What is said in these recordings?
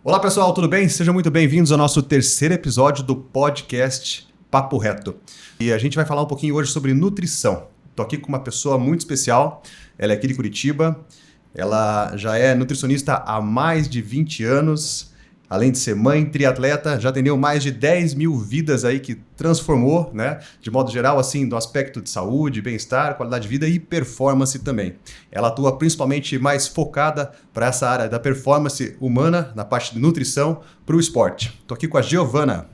Olá pessoal, tudo bem? Sejam muito bem-vindos ao nosso terceiro episódio do podcast Papo Reto. E a gente vai falar um pouquinho hoje sobre nutrição. Estou aqui com uma pessoa muito especial, ela é aqui de Curitiba, ela já é nutricionista há mais de 20 anos, além de ser mãe, triatleta, já atendeu mais de 10 mil vidas aí que transformou, né? De modo geral, assim, do aspecto de saúde, bem-estar, qualidade de vida e performance também. Ela atua principalmente mais focada para essa área da performance humana, na parte de nutrição, para o esporte. Estou aqui com a Giovana.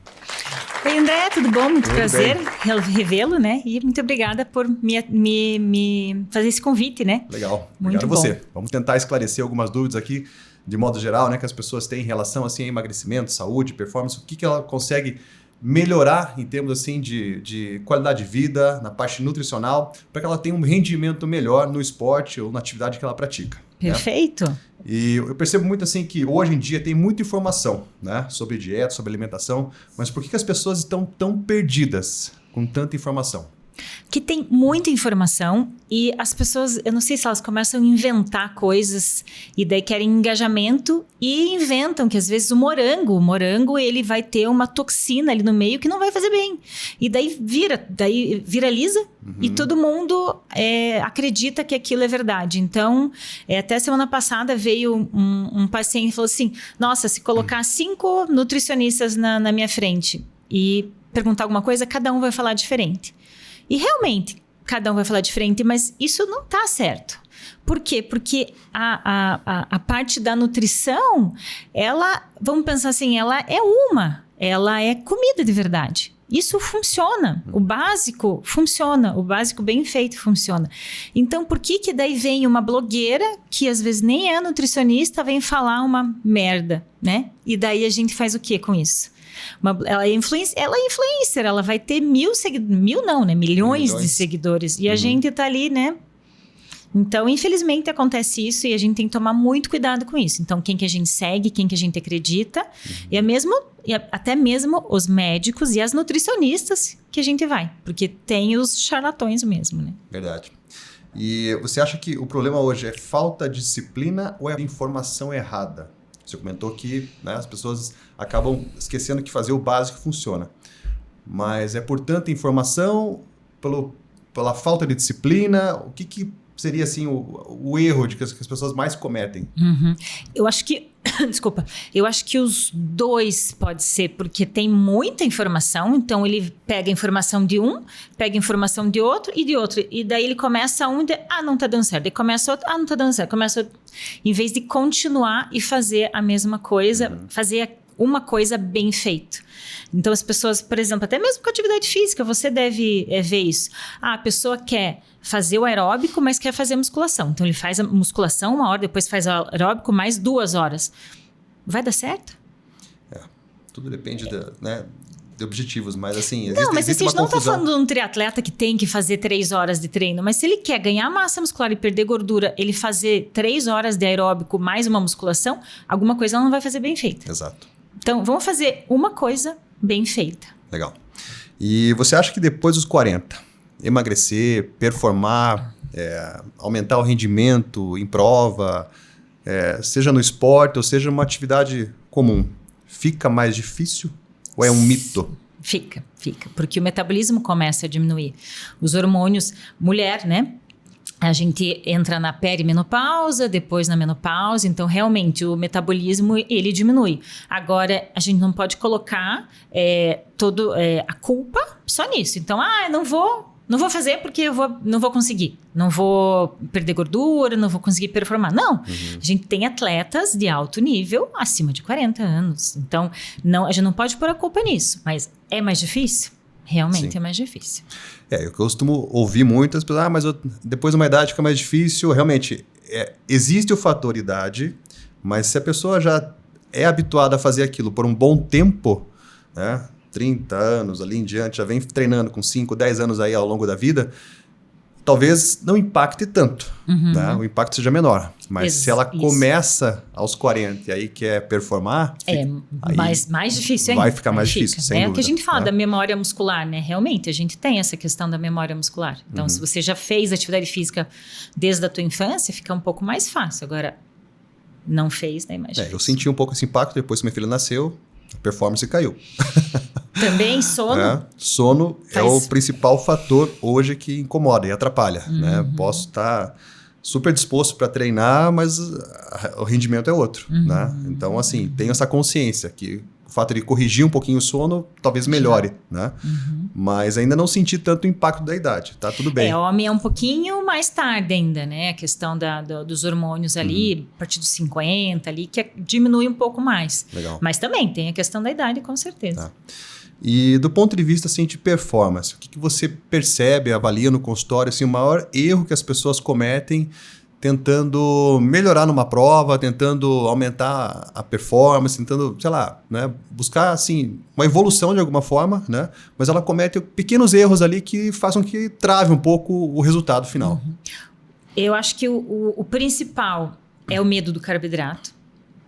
Oi, André, tudo bom? Muito Tudo prazer bem. revê-lo, né? E muito obrigada por me fazer esse convite, né? Legal. Muito Obrigado a bom. você. Vamos tentar esclarecer algumas dúvidas aqui, de modo geral, né, que as pessoas têm em relação assim, a emagrecimento, saúde, performance, o que ela consegue melhorar em termos assim, de qualidade de vida, na parte nutricional, para que ela tenha um rendimento melhor no esporte ou na atividade que ela pratica. Perfeito. Né? E eu percebo muito assim que hoje em dia tem muita informação, né, sobre dieta, sobre alimentação, mas por que as pessoas estão tão perdidas com tanta informação? Que tem muita informação e as pessoas, eu não sei se elas começam a inventar coisas e daí querem engajamento e inventam que às vezes o morango ele vai ter uma toxina ali no meio que não vai fazer bem. E daí viraliza e todo mundo acredita que aquilo é verdade. Então, até semana passada veio um paciente e falou assim, nossa, se colocar 5 nutricionistas na minha frente e perguntar alguma coisa, cada um vai falar diferente. E realmente, cada um vai falar diferente, mas isso não está certo. Por quê? Porque a parte da nutrição, vamos pensar assim, ela é comida de verdade. Isso funciona, o básico funciona, o básico bem feito funciona. Então, por que daí vem uma blogueira, que às vezes nem é nutricionista, vem falar uma merda, né? E daí a gente faz o quê com isso? Ela é influencer, ela vai ter milhões de seguidores. E a gente tá ali, né? Então, infelizmente, acontece isso e a gente tem que tomar muito cuidado com isso. Então, quem que a gente segue, quem que a gente acredita, e até mesmo os médicos e as nutricionistas que a gente vai. Porque tem os charlatões mesmo, né? Verdade. E você acha que o problema hoje é falta de disciplina ou é informação errada? Você comentou que, né, as pessoas acabam esquecendo que fazer o básico funciona. Mas é por tanta informação, pela falta de disciplina, o que seria assim, o erro que as pessoas mais cometem? Uhum. Eu acho que... Desculpa. Eu acho que os dois pode ser, porque tem muita informação, então ele pega a informação de um, pega a informação de outro e de outro. E daí ele começa não tá dando certo. Daí começa outro, não tá dando certo. Começa outro. Em vez de continuar e fazer a mesma coisa, fazer uma coisa bem feita. Então as pessoas, por exemplo, até mesmo com atividade física, você deve ver isso. A pessoa quer fazer o aeróbico, mas quer fazer a musculação. Então ele faz a musculação 1 hora, depois faz o aeróbico mais 2 horas. Vai dar certo? Tudo depende de objetivos, mas assim, existe uma confusão. Não, mas a gente não está falando de um triatleta que tem que fazer 3 horas de treino, mas se ele quer ganhar massa muscular e perder gordura, ele fazer 3 horas de aeróbico mais uma musculação, alguma coisa ela não vai fazer bem feita. Exato. Então, vamos fazer uma coisa bem feita. Legal. E você acha que depois dos 40, emagrecer, performar, aumentar o rendimento em prova, seja no esporte ou seja numa atividade comum, fica mais difícil ou é um mito? Fica. Porque o metabolismo começa a diminuir. Os hormônios, mulher, né? A gente entra na perimenopausa, depois na menopausa, então realmente o metabolismo ele diminui. Agora, a gente não pode colocar a culpa só nisso. Então, não vou fazer porque não vou conseguir. Não vou perder gordura, não vou conseguir performar. Não, a gente tem atletas de alto nível acima de 40 anos. Então, a gente não pode pôr a culpa nisso, mas é mais difícil? Realmente é mais difícil. Eu costumo ouvir muitas pessoas, mas depois de uma idade fica mais difícil. Realmente, existe o fator idade, mas se a pessoa já é habituada a fazer aquilo por um bom tempo, né, 30 anos ali em diante, já vem treinando com 5, 10 anos aí ao longo da vida, talvez não impacte tanto, né? O impacto seja menor. Mas se ela começa aos 40 e aí quer performar... mais difícil ainda. Vai ficar mais difícil, sem dúvida. É o que a gente fala da memória muscular, né? Realmente, a gente tem essa questão da memória muscular. Então, se você já fez atividade física desde a tua infância, fica um pouco mais fácil. Agora, Não fez, daí mais difícil. Eu senti um pouco esse impacto depois que minha filha nasceu, a performance caiu. Também sono? Sono é o principal fator hoje que incomoda e atrapalha. Né? Posso estar super disposto para treinar, mas o rendimento é outro. Né? Então, assim, tenho essa consciência que o fato de corrigir um pouquinho o sono talvez melhore, né? Mas ainda não senti tanto impacto da idade, tá tudo bem. Homem é um pouquinho mais tarde ainda, né? A questão dos hormônios ali, a partir dos 50 ali, que diminui um pouco mais. Legal. Mas também tem a questão da idade, com certeza. Tá. E do ponto de vista assim, de performance, o que você percebe, avalia no consultório, assim, o maior erro que as pessoas cometem tentando melhorar numa prova, tentando aumentar a performance, tentando, sei lá, né, buscar assim, uma evolução de alguma forma, né, mas ela comete pequenos erros ali que façam que trave um pouco o resultado final. Eu acho que o principal é o medo do carboidrato,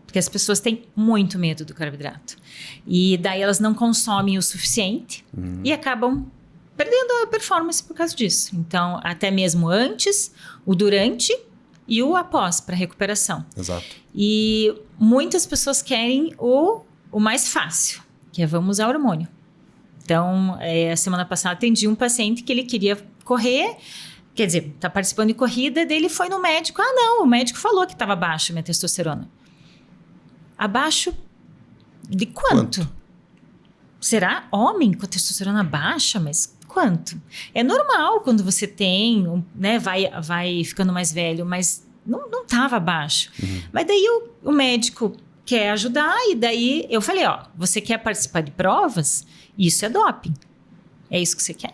porque as pessoas têm muito medo do carboidrato. E daí elas não consomem o suficiente e acabam perdendo a performance por causa disso. Então, até mesmo antes, o durante e o após, para recuperação. Exato. E muitas pessoas querem o mais fácil, que é vamos usar hormônio. Então, a semana passada atendi um paciente que ele queria correr, quer dizer, está participando de corrida, daí ele foi no médico. Ah, não, o médico falou que estava abaixo a minha testosterona. Abaixo de quanto? Será homem com a testosterona baixa? Mas quanto? É normal quando você tem, né, vai ficando mais velho, mas não estava baixo. Mas daí o médico quer ajudar e daí eu falei, você quer participar de provas? Isso é doping. É isso que você quer?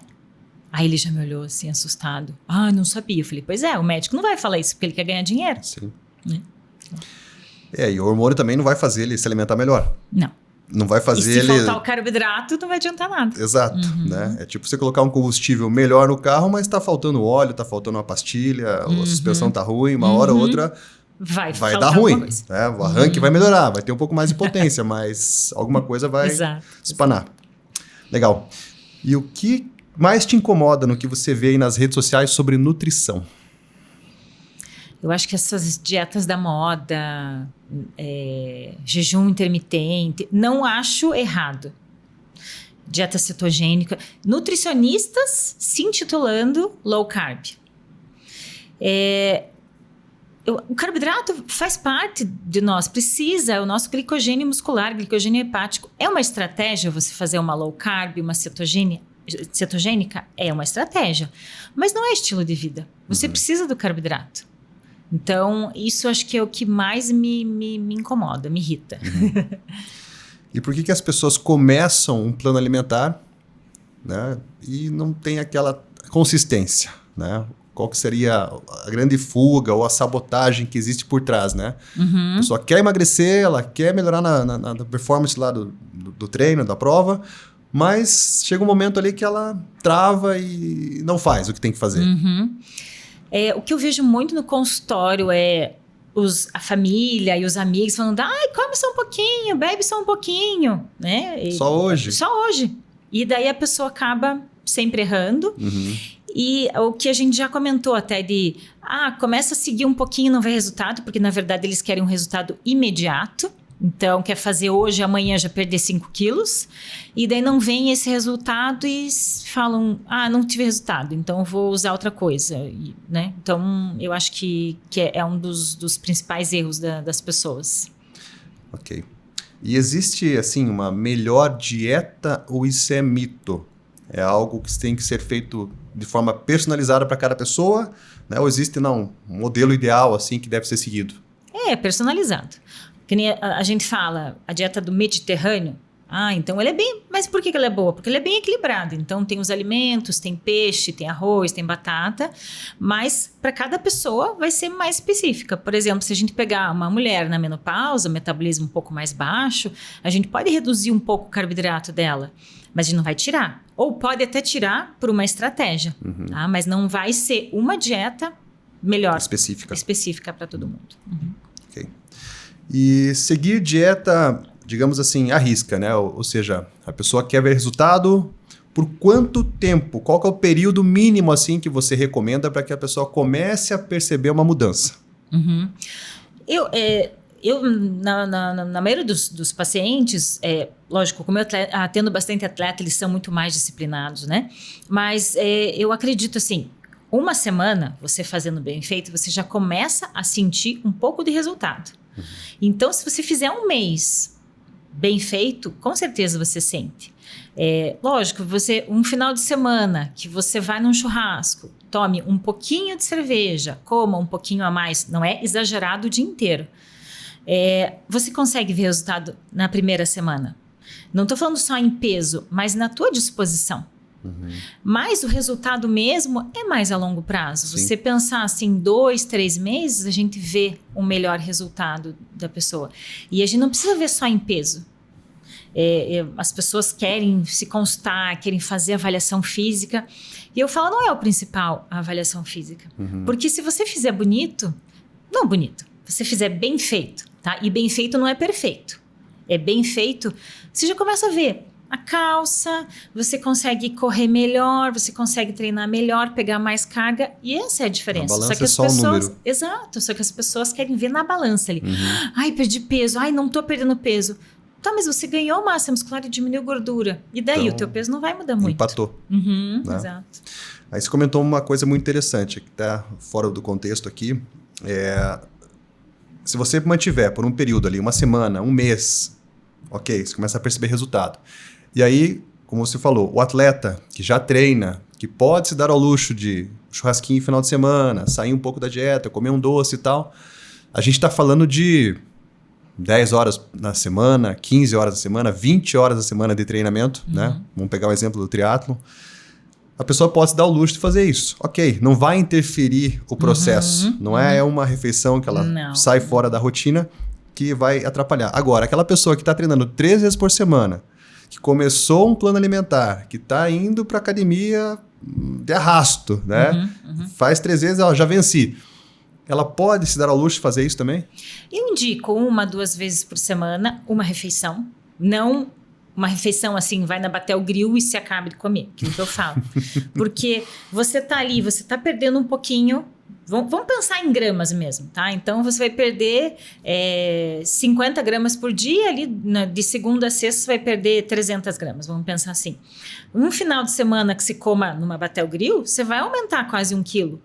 Aí ele já me olhou assim, assustado. Ah, não sabia. Eu falei, pois é, o médico não vai falar isso porque ele quer ganhar dinheiro. Sim. E o hormônio também não vai fazer ele se alimentar melhor. Não vai fazer ele... E se faltar o carboidrato, não vai adiantar nada. Exato, né? É tipo você colocar um combustível melhor no carro, mas tá faltando óleo, tá faltando uma pastilha, a suspensão tá ruim, uma hora ou outra vai dar ruim. Né? O arranque vai melhorar, vai ter um pouco mais de potência, mas alguma coisa vai espanar. Legal. E o que mais te incomoda no que você vê aí nas redes sociais sobre nutrição? Eu acho que essas dietas da moda, jejum intermitente, não acho errado. Dieta cetogênica. Nutricionistas se intitulando low carb. O carboidrato faz parte de nós, é o nosso glicogênio muscular, glicogênio hepático. É uma estratégia você fazer uma low carb, uma cetogênica? É uma estratégia, mas não é estilo de vida. Você precisa do carboidrato. Então, isso acho que é o que mais me incomoda, me irrita. E por que as pessoas começam um plano alimentar, né, e não tem aquela consistência, né? Qual que seria a grande fuga ou a sabotagem que existe por trás, né? A pessoa quer emagrecer, ela quer melhorar na performance lá do treino, da prova, mas chega um momento ali que ela trava e não faz o que tem que fazer. O que eu vejo muito no consultório é a família e os amigos falando, come só um pouquinho, bebe só um pouquinho, né? Só hoje? Só hoje. E daí a pessoa acaba sempre errando. E o que a gente já comentou até de, começa a seguir um pouquinho, não vê resultado, porque na verdade eles querem um resultado imediato. Então, quer fazer hoje, amanhã já perder 5 quilos. E daí não vem esse resultado e falam, não tive resultado, então vou usar outra coisa. Né? Então, eu acho que é um dos principais erros das pessoas. Ok. E existe, assim, uma melhor dieta ou isso é mito? É algo que tem que ser feito de forma personalizada para cada pessoa? Né? Ou existe, um modelo ideal, assim, que deve ser seguido? É personalizado. Que nem a gente fala, a dieta do Mediterrâneo, então ele é bem... Mas por que ela é boa? Porque ele é bem equilibrado. Então tem os alimentos, tem peixe, tem arroz, tem batata, mas para cada pessoa vai ser mais específica. Por exemplo, se a gente pegar uma mulher na menopausa, metabolismo um pouco mais baixo, a gente pode reduzir um pouco o carboidrato dela, mas a gente não vai tirar. Ou pode até tirar por uma estratégia, tá? Mas não vai ser uma dieta melhor. Específica para todo mundo. Ok. E seguir dieta, digamos assim, à risca, né? Ou seja, a pessoa quer ver resultado por quanto tempo? Qual que é o período mínimo assim que você recomenda para que a pessoa comece a perceber uma mudança? eu, na maioria dos pacientes, lógico, como eu atendo bastante atleta, eles são muito mais disciplinados, né? Mas eu acredito assim, uma semana, você fazendo bem feito, você já começa a sentir um pouco de resultado. Então, se você fizer um mês bem feito, com certeza você sente. Lógico, um final de semana que você vai num churrasco, tome um pouquinho de cerveja, coma um pouquinho a mais, não é exagerado o dia inteiro. Você consegue ver resultado na primeira semana. Não estou falando só em peso, mas na tua disposição. Mas o resultado mesmo é mais a longo prazo. Sim. Você pensar assim, 2, 3 meses, a gente vê um melhor resultado da pessoa. E a gente não precisa ver só em peso. As pessoas querem se consultar, querem fazer avaliação física. E eu falo, não é o principal a avaliação física. Porque se você fizer você fizer bem feito, tá? E bem feito não é perfeito. É bem feito, você já começa a ver a calça, você consegue correr melhor, você consegue treinar melhor, pegar mais carga, e essa é a diferença. A balança é só um número. Exato, só que as pessoas querem ver na balança ali. Ai, perdi peso, ai, não tô perdendo peso. Tá, mas você ganhou massa muscular e diminuiu gordura. E daí, então, o teu peso não vai mudar muito. Empatou. Né? Exato. Aí você comentou uma coisa muito interessante, que tá fora do contexto aqui. Se você mantiver por um período ali, uma semana, um mês, ok, você começa a perceber resultado. E aí, como você falou, o atleta que já treina, que pode se dar ao luxo de churrasquinho final de semana, sair um pouco da dieta, comer um doce e tal, a gente está falando de 10 horas na semana, 15 horas na semana, 20 horas na semana de treinamento, né? Vamos pegar o exemplo do triatlo. A pessoa pode se dar o luxo de fazer isso. Ok, não vai interferir o processo. Não é uma refeição que ela sai fora da rotina que vai atrapalhar. Agora, aquela pessoa que está treinando 3 vezes por semana, que começou um plano alimentar, que está indo para academia de arrasto, né? Faz 3 vezes, ela já venci. Ela pode se dar ao luxo de fazer isso também? Eu indico 1, 2 vezes por semana uma refeição. Não uma refeição assim, vai na Batel Grill e se acaba de comer, que é o que eu falo. Porque você tá ali, você tá perdendo um pouquinho. Vamos pensar em gramas mesmo, tá? Então, você vai perder 50 gramas por dia, ali de segunda a sexta você vai perder 300 gramas, vamos pensar assim. Um final de semana que se coma numa Batel Grill, você vai aumentar quase 1 quilo.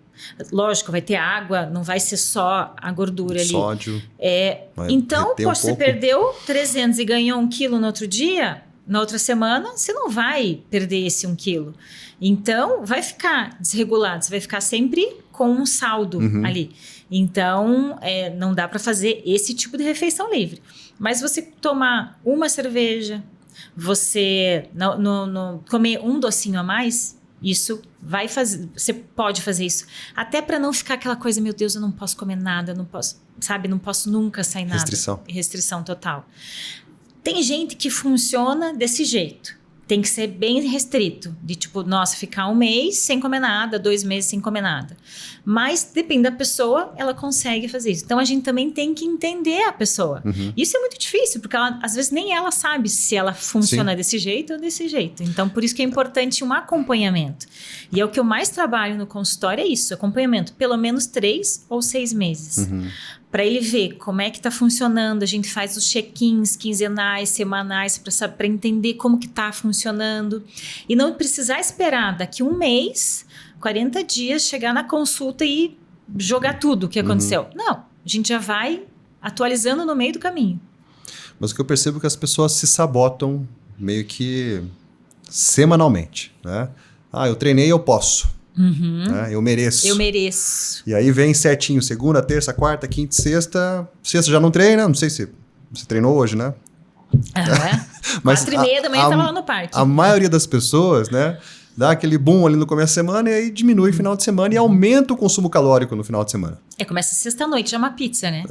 Lógico, vai ter água, não vai ser só a gordura ali. Sódio. Então, poxa, você perdeu 300 e ganhou 1 quilo no outro dia, na outra semana, você não vai perder esse 1 quilo. Então, vai ficar desregulado, você vai ficar sempre com um saldo ali. Então, não dá para fazer esse tipo de refeição livre. Mas você tomar uma cerveja, você comer um docinho a mais, isso vai fazer, você pode fazer isso. Até para não ficar aquela coisa, meu Deus, eu não posso comer nada, não posso, sabe, não posso nunca sair nada. Restrição total. Tem gente que funciona desse jeito. Tem que ser bem restrito, de tipo, nossa, ficar 1 mês sem comer nada, 2 meses sem comer nada. Mas, depende da pessoa, ela consegue fazer isso. Então, a gente também tem que entender a pessoa. Isso é muito difícil, porque às vezes nem ela sabe se ela funciona desse jeito ou desse jeito. Então, por isso que é importante um acompanhamento. E é o que eu mais trabalho no consultório, é isso, acompanhamento. Pelo menos 3 ou 6 meses. Para ele ver como é que está funcionando. A gente faz os check-ins quinzenais, semanais, para entender como que está funcionando. E não precisar esperar daqui 1 mês, 40 dias, chegar na consulta e jogar tudo o que aconteceu. Não, a gente já vai atualizando no meio do caminho. Mas o que eu percebo é que as pessoas se sabotam meio que semanalmente, né? Ah, eu treinei, eu posso. Né? Eu mereço. Eu mereço. E aí vem certinho, segunda, terça, quarta, quinta, sexta. Sexta já não treina, não sei se você treinou hoje, né? Mas 4h30 da manhã estava lá no parque. A maioria das pessoas, né, dá aquele boom ali no começo da semana e aí diminui o final de semana e aumenta o consumo calórico no final de semana. Começa sexta-noite, já é uma pizza, né?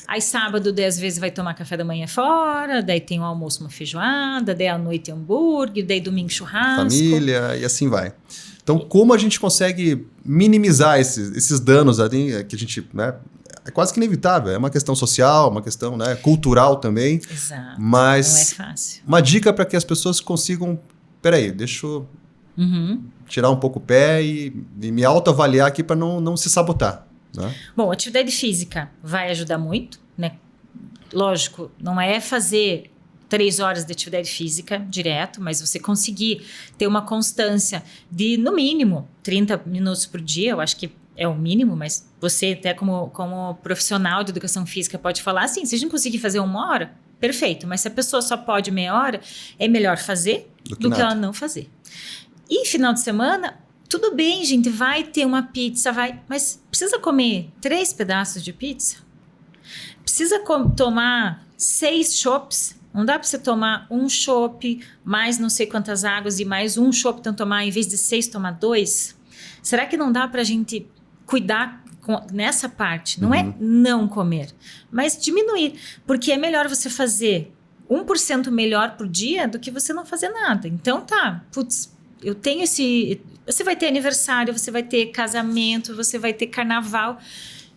Aí sábado, 10 vezes vai tomar café da manhã fora, daí tem o almoço, uma feijoada, daí à noite hambúrguer, daí domingo churrasco. Família e assim vai. Então, como a gente consegue minimizar esses danos ali, que a gente, né, é quase que inevitável. É uma questão social, uma questão, né, cultural também. Exato. Mas não é fácil. Uma dica para que as pessoas consigam... Peraí, deixa eu tirar um pouco o pé e me autoavaliar aqui para não se sabotar. Né? Bom, atividade física vai ajudar muito, né? lógico, não é fazer 3 horas de atividade física direto, mas você conseguir ter uma constância de, no mínimo, 30 minutos por dia, eu acho que é o mínimo, mas você até como profissional de educação física pode falar assim, se a gente conseguir fazer 1 hora, perfeito, mas se a pessoa só pode meia hora, é melhor fazer do que ela não fazer. E final de semana, tudo bem, gente, vai ter uma pizza, mas precisa comer 3 pedaços de pizza? Precisa tomar 6 chopps? Não dá para você tomar um chopp, mais não sei quantas águas e mais um chopp, então tomar, em vez de 6, tomar 2? Será que não dá para a gente cuidar nessa parte? Não é não comer, mas diminuir. Porque é melhor você fazer 1% melhor por dia do que você não fazer nada. Então eu tenho esse... Você vai ter aniversário, você vai ter casamento, você vai ter carnaval.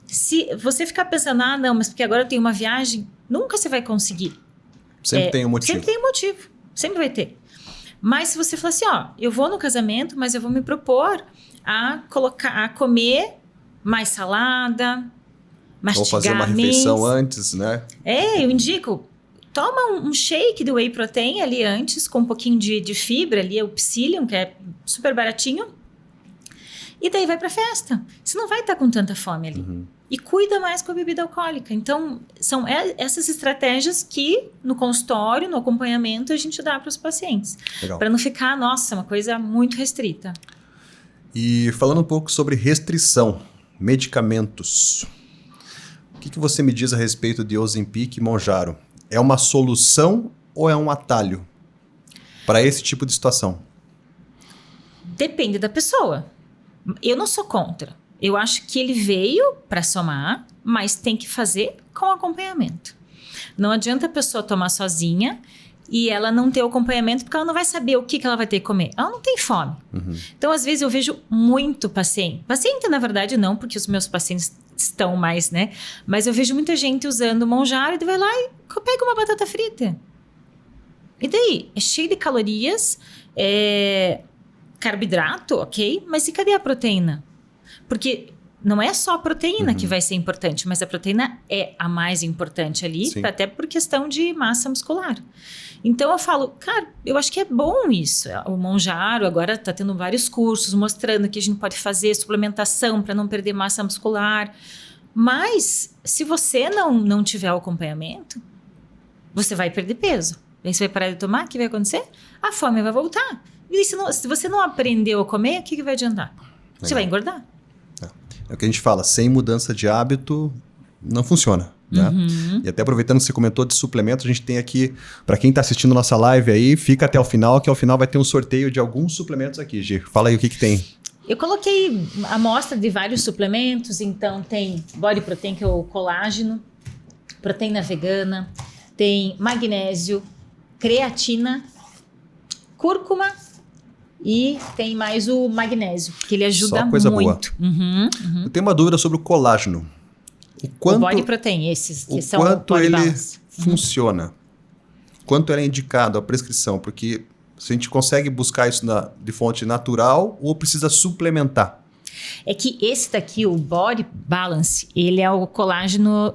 Se você ficar pensando, não, mas porque agora eu tenho uma viagem, nunca você vai conseguir. Sempre tem um motivo. Sempre tem um motivo. Sempre vai ter. Mas se você falar assim, eu vou no casamento, mas eu vou me propor a comer mais salada, mastigar. Ou fazer uma refeição antes, né? Eu indico, toma um shake de whey protein ali antes, com um pouquinho de fibra ali, o psyllium, que é super baratinho. E daí vai pra festa. Você não vai estar com tanta fome ali. E cuida mais com a bebida alcoólica. Então, são essas estratégias que no consultório, no acompanhamento, a gente dá para os pacientes. Para não ficar, uma coisa muito restrita. E falando um pouco sobre restrição, medicamentos. O que você me diz a respeito de Ozempic e Mounjaro? É uma solução ou é um atalho para esse tipo de situação? Depende da pessoa. Eu não sou contra. Eu acho que ele veio para somar, mas tem que fazer com acompanhamento. Não adianta a pessoa tomar sozinha e ela não ter o acompanhamento, porque ela não vai saber o que ela vai ter que comer. Ela não tem fome. Então, às vezes, eu vejo muito paciente. Paciente, na verdade, não, porque os meus pacientes estão mais, né? Mas eu vejo muita gente usando Mounjaro e vai lá e pega uma batata frita. E daí? É cheio de calorias, carboidrato, ok? Mas e cadê a proteína? Porque não é só a proteína que vai ser importante, mas a proteína é a mais importante ali, até por questão de massa muscular. Então eu falo, cara, eu acho que é bom isso. O Mounjaro agora está tendo vários cursos mostrando que a gente pode fazer suplementação para não perder massa muscular. Mas se você não tiver o acompanhamento, você vai perder peso. Aí você vai parar de tomar, o que vai acontecer? A fome vai voltar. E se você não aprendeu a comer, o que vai adiantar? Você vai engordar. É o que a gente fala, sem mudança de hábito não funciona, né? E até aproveitando que você comentou de suplemento, a gente tem aqui, para quem está assistindo nossa live aí, fica até o final, que ao final vai ter um sorteio de alguns suplementos aqui, Gi. Fala aí o que tem. Eu coloquei a amostra de vários suplementos, então tem Body Protein, que é o colágeno, proteína vegana, tem magnésio, creatina, cúrcuma, e tem mais o magnésio, que ele ajuda só coisa muito. Boa. Eu tenho uma dúvida sobre o colágeno. O Body Protein, esses que são o quanto Body ele Balance. funciona? Quanto ele é indicado, a prescrição? Porque se a gente consegue buscar isso de fonte natural ou precisa suplementar? É que esse daqui, o Body Balance, ele é o colágeno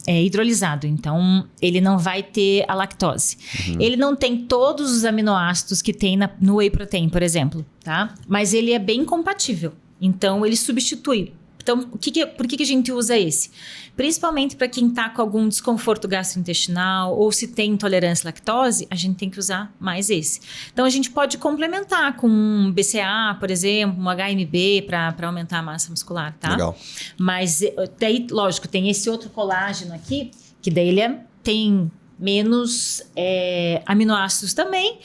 hidrolisado. Então, ele não vai ter a lactose. Ele não tem todos os aminoácidos que tem no Whey Protein, por exemplo, tá? Mas ele é bem compatível. Então, ele substitui. Então, por que a gente usa esse? Principalmente para quem está com algum desconforto gastrointestinal ou se tem intolerância à lactose, a gente tem que usar mais esse. Então, a gente pode complementar com um BCA, por exemplo, um HMB para aumentar a massa muscular, tá? Legal. Mas daí, lógico, tem esse outro colágeno aqui, que daí ele tem menos aminoácidos também.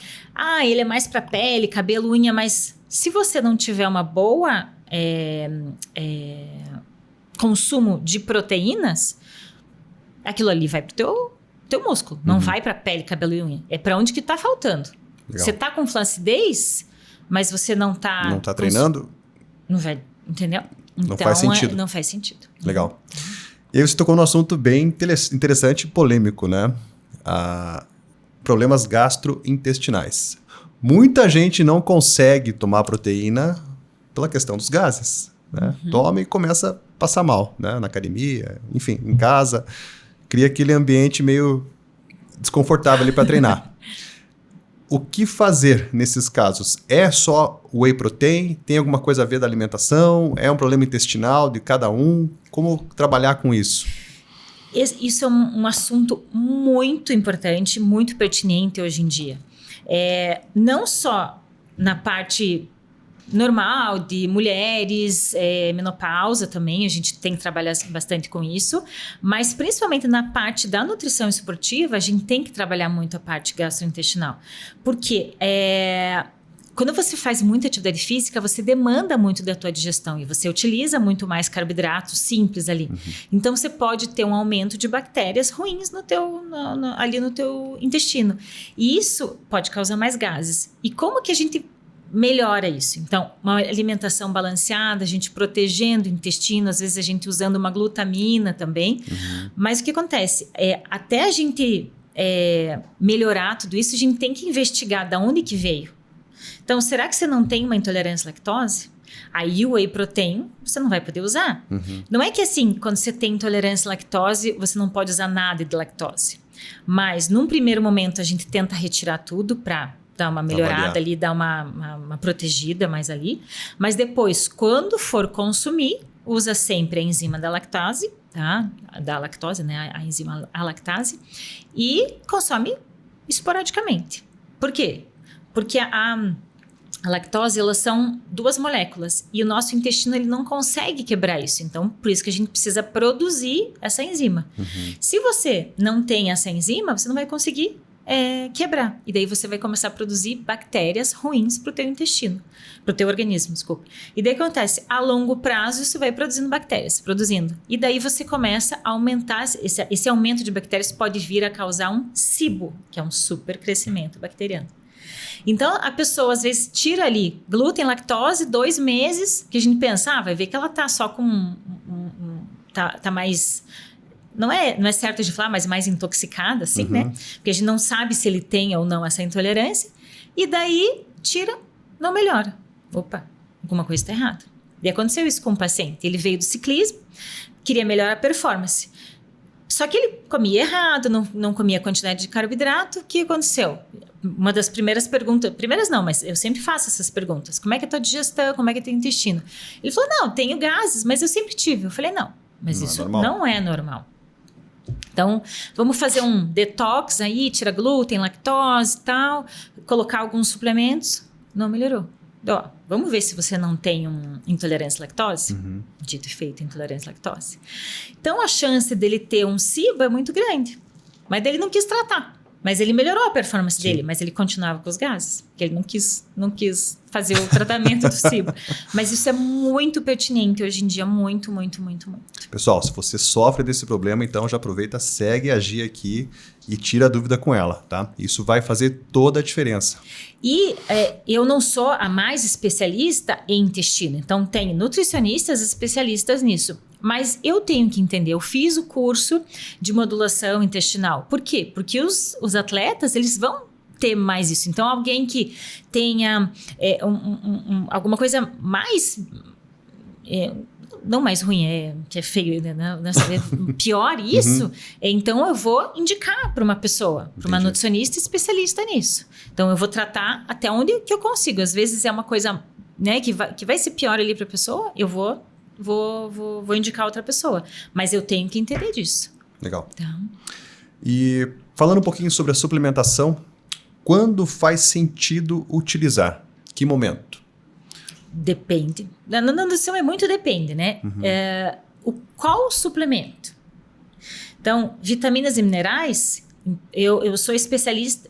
Ele é mais para pele, cabelo, unha, mas se você não tiver uma boa consumo de proteínas, aquilo ali vai pro teu músculo, não vai pra pele, cabelo e unha. É pra onde que tá faltando. Legal. Você tá com flacidez, mas você não tá... Não tá treinando? Não vai, entendeu? Não faz sentido. Não faz sentido. Legal. E aí você tocou num assunto bem interessante e polêmico, né? Problemas gastrointestinais. Muita gente não consegue tomar proteína pela questão dos gases, né? Toma e começa a passar mal, né? Na academia, enfim, em casa. cria aquele ambiente meio desconfortável ali para treinar. O que fazer nesses casos? É só whey protein? Tem alguma coisa a ver da alimentação? É um problema intestinal de cada um? Como trabalhar com isso? Isso é um assunto muito importante, muito pertinente hoje em dia. Não só na parte normal de mulheres, menopausa também, a gente tem que trabalhar bastante com isso, mas principalmente na parte da nutrição esportiva, a gente tem que trabalhar muito a parte gastrointestinal, porque quando você faz muita atividade física, você demanda muito da tua digestão e você utiliza muito mais carboidratos simples ali. Então, você pode ter um aumento de bactérias ruins ali no teu intestino. E isso pode causar mais gases. E como que a gente melhora isso? Então, uma alimentação balanceada, a gente protegendo o intestino, às vezes a gente usando uma glutamina também. Mas o que acontece? Até a gente melhorar tudo isso, a gente tem que investigar de onde que veio. Então, será que você não tem uma intolerância à lactose? Aí o whey protein você não vai poder usar. Não é que assim, quando você tem intolerância à lactose, você não pode usar nada de lactose. Mas, num primeiro momento, a gente tenta retirar tudo para dar uma melhorada ali, dar uma protegida mais ali. Mas depois, quando for consumir, usa sempre a enzima da lactose, tá? Da lactose, né? A enzima lactase. E consome esporadicamente. Por quê? Porque a lactose, elas são 2 moléculas e o nosso intestino ele não consegue quebrar isso. Então, por isso que a gente precisa produzir essa enzima. Se você não tem essa enzima, você não vai conseguir quebrar. E daí você vai começar a produzir bactérias ruins para o teu intestino, para o teu organismo, desculpa. E daí acontece, a longo prazo isso vai produzindo bactérias, E daí você começa a aumentar, esse aumento de bactérias pode vir a causar um SIBO, que é um super crescimento bacteriano. Então, a pessoa às vezes tira ali glúten, lactose, 2 meses, que a gente pensa, vai ver que ela tá só com tá mais... Não é certo de falar, mas mais intoxicada, assim, né? Porque a gente não sabe se ele tem ou não essa intolerância. E daí, tira, não melhora. Opa, alguma coisa está errada. E aconteceu isso com um paciente. Ele veio do ciclismo, queria melhorar a performance. Só que ele comia errado, não comia a quantidade de carboidrato. O que aconteceu? Uma das primeiras perguntas... Primeiras não, mas eu sempre faço essas perguntas. Como é que é a tua digestão? Como é que é o teu intestino? Ele falou, não, tenho gases, mas eu sempre tive. Eu falei, não, mas isso não é normal. Então, vamos fazer um detox aí, tira glúten, lactose e tal, colocar alguns suplementos. Não melhorou. Vamos ver se você não tem intolerância à lactose. Dito e feito, intolerância à lactose. Então, a chance dele ter um SIBO é muito grande. Mas ele não quis tratar. Mas ele melhorou a performance dele, mas ele continuava com os gases. Porque ele não quis fazer o tratamento do SIBO. Mas isso é muito pertinente hoje em dia, muito, muito, muito, muito. Pessoal, se você sofre desse problema, então já aproveita, segue a Gia aqui e tira a dúvida com ela, tá? Isso vai fazer toda a diferença. E eu não sou a mais especialista em intestino. Então, tem nutricionistas especialistas nisso. Mas eu tenho que entender, eu fiz o curso de modulação intestinal. Por quê? Porque os atletas, eles vão ter mais isso. Então, alguém que tenha alguma coisa mais... não mais ruim, que é feio, né? Pior isso, então eu vou indicar para uma pessoa, para uma nutricionista especialista nisso. Então, eu vou tratar até onde que eu consigo. Às vezes é uma coisa, né, que vai ser pior ali para a pessoa, eu vou indicar outra pessoa. Mas eu tenho que entender disso. Legal. Tá. E falando um pouquinho sobre a suplementação, quando faz sentido utilizar? Que momento? Depende. Na nutrição muito depende, né? Qual suplemento? Então, vitaminas e minerais, eu sou especialista,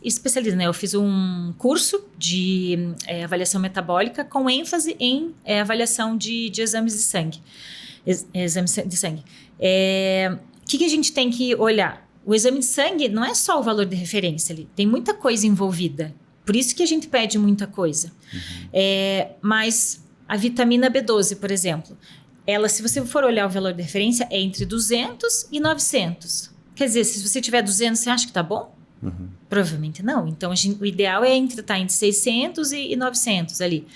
né? Eu fiz um curso de avaliação metabólica com ênfase em avaliação de exames de sangue. Exames de sangue. O que a gente tem que olhar? O exame de sangue não é só o valor de referência ali. Tem muita coisa envolvida. Por isso que a gente pede muita coisa. Mas a vitamina B12, por exemplo, ela, se você for olhar o valor de referência, é entre 200 e 900. Quer dizer, se você tiver 200, você acha que tá bom? Provavelmente não. Então, o ideal é estar entre 600 e 900 ali.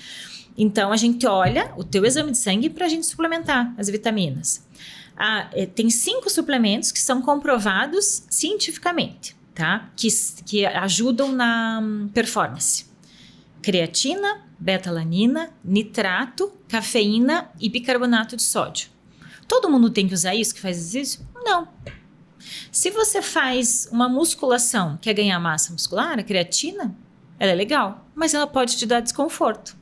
Então, a gente olha o teu exame de sangue para a gente suplementar as vitaminas. Tem 5 suplementos que são comprovados cientificamente, tá? Que ajudam na performance. Creatina, beta-alanina, nitrato, cafeína e bicarbonato de sódio. Todo mundo tem que usar isso que faz exercício? Não. Se você faz uma musculação, quer ganhar massa muscular, a creatina, ela é legal, mas ela pode te dar desconforto.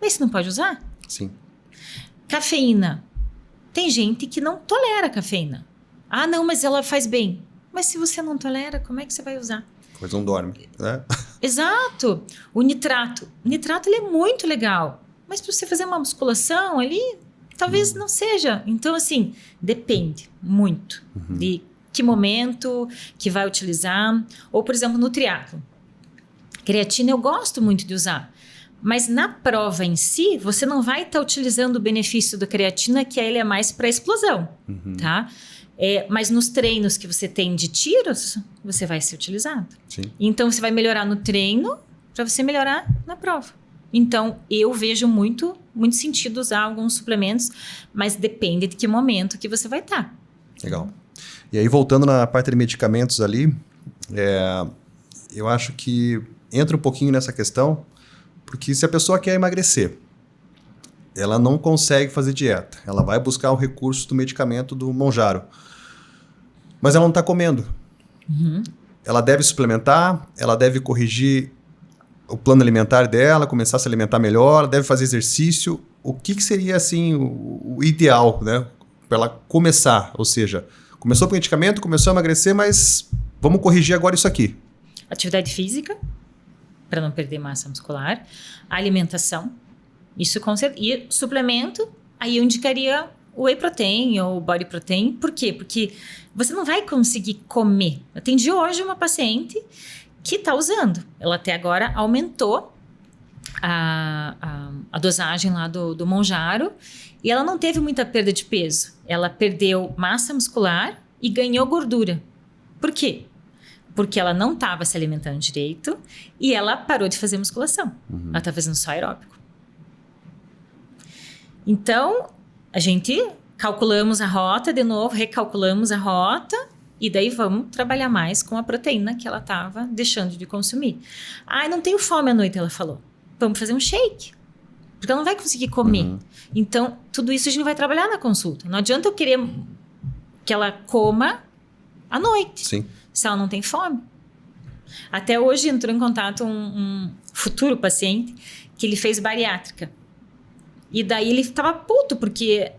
Mas você não pode usar? Sim. Cafeína. Tem gente que não tolera cafeína. Ah, não, mas ela faz bem. Mas se você não tolera, como é que você vai usar? Pois não dorme, né? Exato. O nitrato. O nitrato, ele é muito legal. Mas para você fazer uma musculação ali, talvez não seja. Então, assim, depende muito de que momento que vai utilizar. Ou, por exemplo, no triatlo. Creatina eu gosto muito de usar. Mas na prova em si, você não vai estar utilizando o benefício da creatina, que ele é mais para explosão, tá? Mas nos treinos que você tem de tiros, você vai ser utilizado. Sim. Então, você vai melhorar no treino para você melhorar na prova. Então, eu vejo muito sentido usar alguns suplementos, mas depende de que momento que você vai estar. Legal. E aí, voltando na parte de medicamentos ali, eu acho que entra um pouquinho nessa questão, porque se a pessoa quer emagrecer, ela não consegue fazer dieta. Ela vai buscar o recurso do medicamento do Mounjaro. Mas ela não está comendo. Ela deve suplementar, ela deve corrigir o plano alimentar dela, começar a se alimentar melhor, ela deve fazer exercício. O que seria assim, o ideal, né, para ela começar? Ou seja, começou com o medicamento, começou a emagrecer, mas vamos corrigir agora isso aqui. Atividade física, para não perder massa muscular. Alimentação, isso com certeza. E suplemento, aí eu indicaria o whey protein ou o body protein. Por quê? Porque você não vai conseguir comer. Eu atendi hoje uma paciente que está usando. Ela até agora aumentou a dosagem lá do Mounjaro e ela não teve muita perda de peso. Ela perdeu massa muscular e ganhou gordura. Por quê? Porque ela não estava se alimentando direito e ela parou de fazer musculação. Ela está fazendo só aeróbico. Então, a gente calculamos a rota de novo, recalculamos a rota e daí vamos trabalhar mais com a proteína que ela estava deixando de consumir. Ah, não tenho fome à noite, ela falou. Vamos fazer um shake. Porque ela não vai conseguir comer. Então, tudo isso a gente vai trabalhar na consulta. Não adianta eu querer que ela coma à noite. Sim. Se ela não tem fome. Até hoje entrou em contato um futuro paciente que ele fez bariátrica. E daí ele estava puto, porque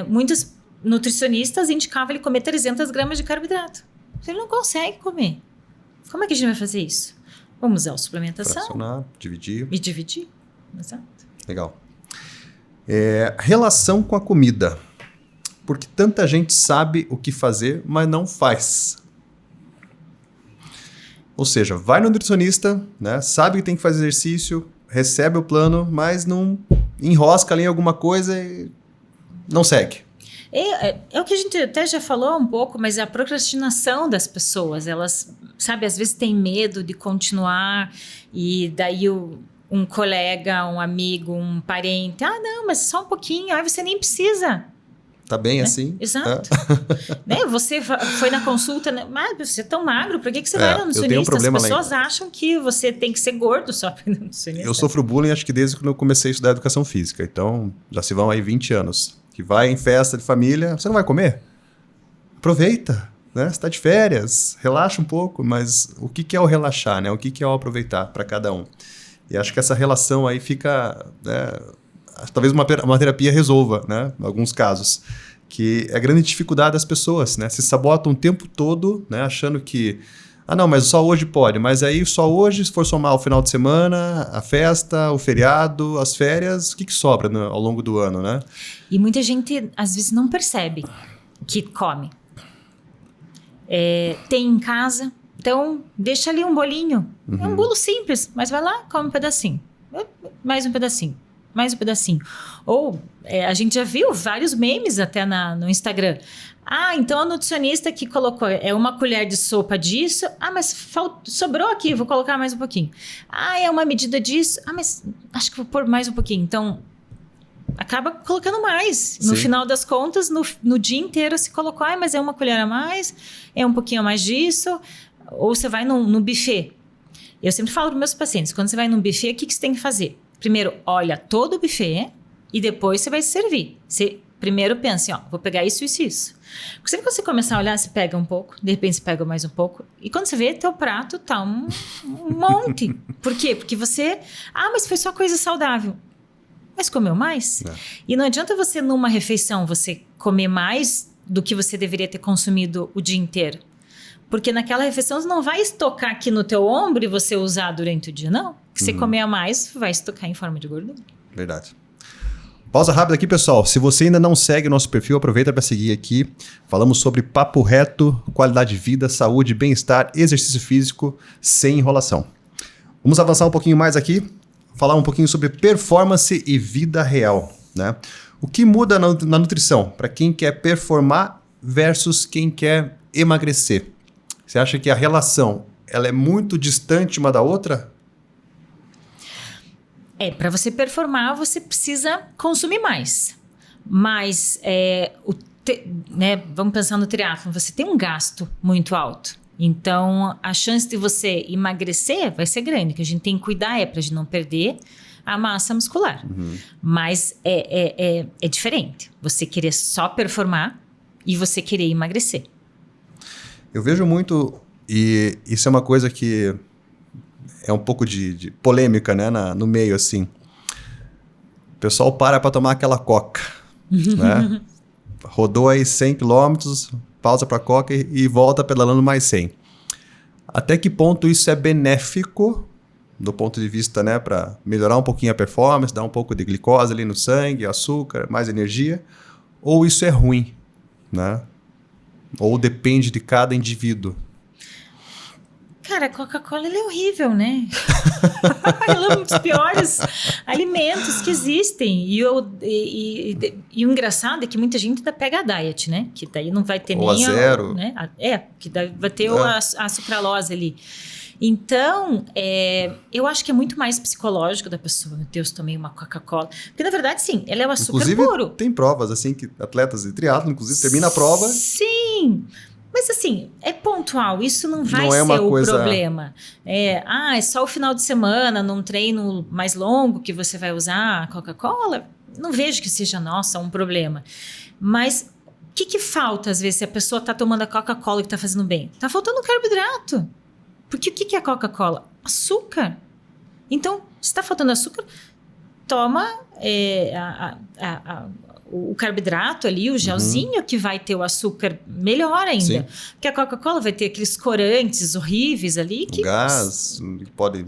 muitos nutricionistas indicavam ele comer 300 gramas de carboidrato. Ele não consegue comer. Como é que a gente vai fazer isso? Vamos usar a suplementação. Fracionar, dividir. E dividir. Exato. Legal. Relação com a comida. Porque tanta gente sabe o que fazer, mas não faz. Ou seja, vai no nutricionista, né, sabe que tem que fazer exercício, recebe o plano, mas não enrosca ali em alguma coisa e não segue. É o que a gente até já falou um pouco, mas é a procrastinação das pessoas. Elas, sabe, às vezes têm medo de continuar e daí um colega, um amigo, um parente, não, mas só um pouquinho, aí você nem precisa. Tá bem assim. Exato. Né? Você foi na consulta, né? Mas você é tão magro, por que você vai no nutricionista? Eu tenho um problema. As pessoas acham que você tem que ser gordo só para ir no nutricionista. Eu sofro bullying, acho que desde quando eu comecei a estudar educação física. Então, já se vão aí 20 anos. Que vai em festa de família, você não vai comer? Aproveita, né? Você está de férias, relaxa um pouco, mas o que é o relaxar, né? O que é o aproveitar para cada um? E acho que essa relação aí fica... talvez uma terapia resolva, né? Em alguns casos. Que é a grande dificuldade das pessoas, né? Se sabotam o tempo todo, né? Achando que... não, mas só hoje pode. Mas aí só hoje, se for somar o final de semana, a festa, o feriado, as férias, o que sobra ao longo do ano, né? E muita gente, às vezes, não percebe que come. Tem em casa, então deixa ali um bolinho. É um bolo simples, mas vai lá, come um pedacinho. Mais um pedacinho. Mais um pedacinho. Ou a gente já viu vários memes até no Instagram. Então a nutricionista que colocou uma colher de sopa disso. Mas sobrou aqui, vou colocar mais um pouquinho. É uma medida disso. Mas acho que vou pôr mais um pouquinho. Então, acaba colocando mais. No final das contas, no dia inteiro se colocou, mas é uma colher a mais, é um pouquinho a mais disso, ou você vai num buffet. Eu sempre falo para meus pacientes, quando você vai num buffet, o que você tem que fazer? Primeiro, olha todo o buffet e depois você vai se servir. Você primeiro pensa, vou pegar isso, isso e isso. Porque sempre que você começar a olhar, você pega um pouco, de repente você pega mais um pouco, e quando você vê, teu prato tá um monte. Por quê? Porque você... mas foi só coisa saudável. Mas comeu mais? E não adianta você, numa refeição, você comer mais do que você deveria ter consumido o dia inteiro. Porque naquela refeição você não vai estocar aqui no teu ombro e você usar durante o dia, não. Porque você comer a mais, vai estocar em forma de gordura. Verdade. Pausa rápida aqui, pessoal. Se você ainda não segue o nosso perfil, aproveita para seguir aqui. Falamos sobre papo reto, qualidade de vida, saúde, bem-estar, exercício físico, sem enrolação. Vamos avançar um pouquinho mais aqui. Falar um pouquinho sobre performance e vida real, né? O que muda na nutrição para quem quer performar versus quem quer emagrecer? Você acha que a relação ela é muito distante uma da outra? Para você performar, você precisa consumir mais. Mas, vamos pensar no triatlon, você tem um gasto muito alto. Então, a chance de você emagrecer vai ser grande. O que a gente tem que cuidar para a gente não perder a massa muscular. Mas é diferente. Você querer só performar e você querer emagrecer. Eu vejo muito, e isso é uma coisa que é um pouco de polêmica, né, no meio, assim. O pessoal para tomar aquela coca, né? Rodou aí 100 quilômetros, pausa para coca e volta pedalando mais 100. Até que ponto isso é benéfico, do ponto de vista, né, para melhorar um pouquinho a performance, dar um pouco de glicose ali no sangue, açúcar, mais energia, ou isso é ruim, né? Ou depende de cada indivíduo? Cara, a Coca-Cola é horrível, né? Ela é um dos piores alimentos que existem. E o engraçado é que muita gente ainda pega a diet, né? Que daí não vai ter ou nem... Ou a zero. Né? Que daí vai ter a sucralose ali. Então, eu acho que é muito mais psicológico da pessoa. Meu Deus, tomei uma Coca-Cola. Porque, na verdade, sim, ela é o açúcar inclusive, puro. Tem provas, assim, que atletas de triatlo, inclusive, termina a prova... Sim, mas assim, é pontual. Isso não vai ser o problema. É só o final de semana, num treino mais longo que você vai usar a Coca-Cola. Não vejo que seja, um problema. Mas o que falta, às vezes, se a pessoa está tomando a Coca-Cola e está fazendo bem? Está faltando carboidrato. Porque o que é a Coca-Cola? Açúcar. Então, se está faltando açúcar, toma o carboidrato ali, o gelzinho, que vai ter o açúcar melhor ainda. Sim. Porque a Coca-Cola vai ter aqueles corantes horríveis ali. Que gás, que pode...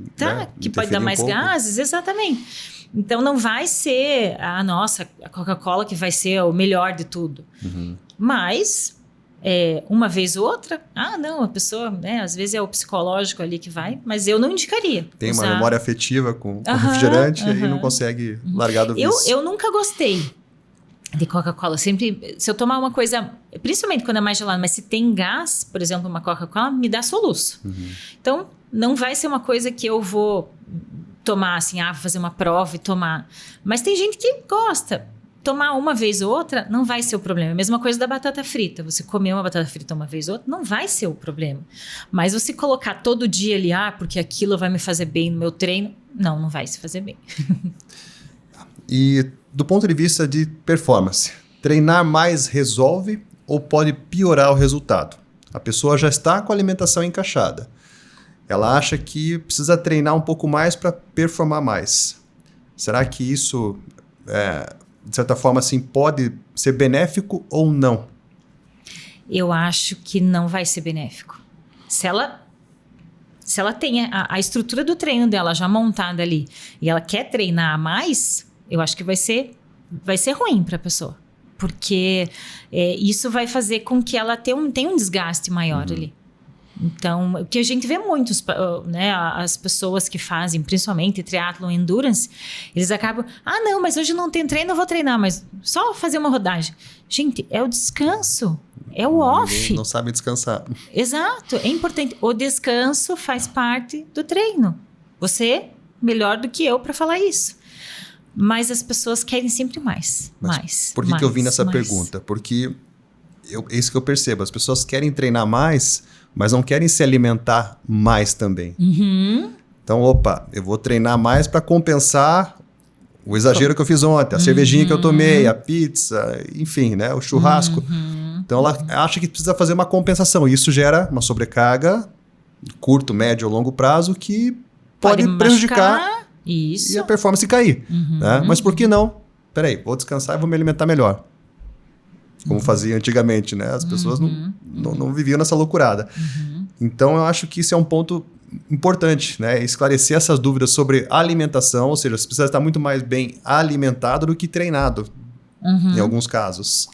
que pode dar mais gases, exatamente. Então, não vai ser a Coca-Cola que vai ser o melhor de tudo. Mas... uma vez ou outra, a pessoa, às vezes é o psicológico ali que vai, mas eu não indicaria. Tem uma memória afetiva com refrigerante e não consegue largar do vício. Eu nunca gostei de Coca-Cola. Sempre, se eu tomar uma coisa, principalmente quando é mais gelada, mas se tem gás, por exemplo, uma Coca-Cola, me dá soluço. Então, não vai ser uma coisa que eu vou tomar assim, fazer uma prova e tomar. Mas tem gente que gosta. Tomar uma vez ou outra não vai ser o problema. A mesma coisa da batata frita. Você comer uma batata frita uma vez ou outra não vai ser o problema. Mas você colocar todo dia ali, porque aquilo vai me fazer bem no meu treino, não vai se fazer bem. E do ponto de vista de performance, treinar mais resolve ou pode piorar o resultado? A pessoa já está com a alimentação encaixada. Ela acha que precisa treinar um pouco mais para performar mais. Será que isso... de certa forma, assim, pode ser benéfico ou não? Eu acho que não vai ser benéfico. Se ela tem a estrutura do treino dela já montada ali e ela quer treinar mais, eu acho que vai ser ruim para a pessoa. Porque isso vai fazer com que ela tenha um desgaste maior ali. Então, o que a gente vê muito, as pessoas que fazem, principalmente triatlon endurance, eles acabam, não, mas hoje não tem treino, eu vou treinar, mas só fazer uma rodagem. Gente, é o descanso, é o off. Não sabe descansar. Exato, é importante. O descanso faz parte do treino. Você, melhor do que eu para falar isso. mas as pessoas querem sempre mais. Por que eu vim nessa pergunta? Porque é isso que eu percebo. As pessoas querem treinar mais, mas não querem se alimentar mais também. Então, eu vou treinar mais para compensar o exagero que eu fiz ontem, a cervejinha que eu tomei, a pizza, enfim, né, o churrasco. Então, ela acha que precisa fazer uma compensação. Isso gera uma sobrecarga, curto, médio ou longo prazo, que pode prejudicar e a performance cair. Né? Mas por que não? Peraí, vou descansar e vou me alimentar melhor. Como fazia antigamente, né? As pessoas não viviam nessa loucurada. Então, eu acho que isso é um ponto importante, né? Esclarecer essas dúvidas sobre alimentação, ou seja, você precisa estar muito mais bem alimentado do que treinado, em alguns casos.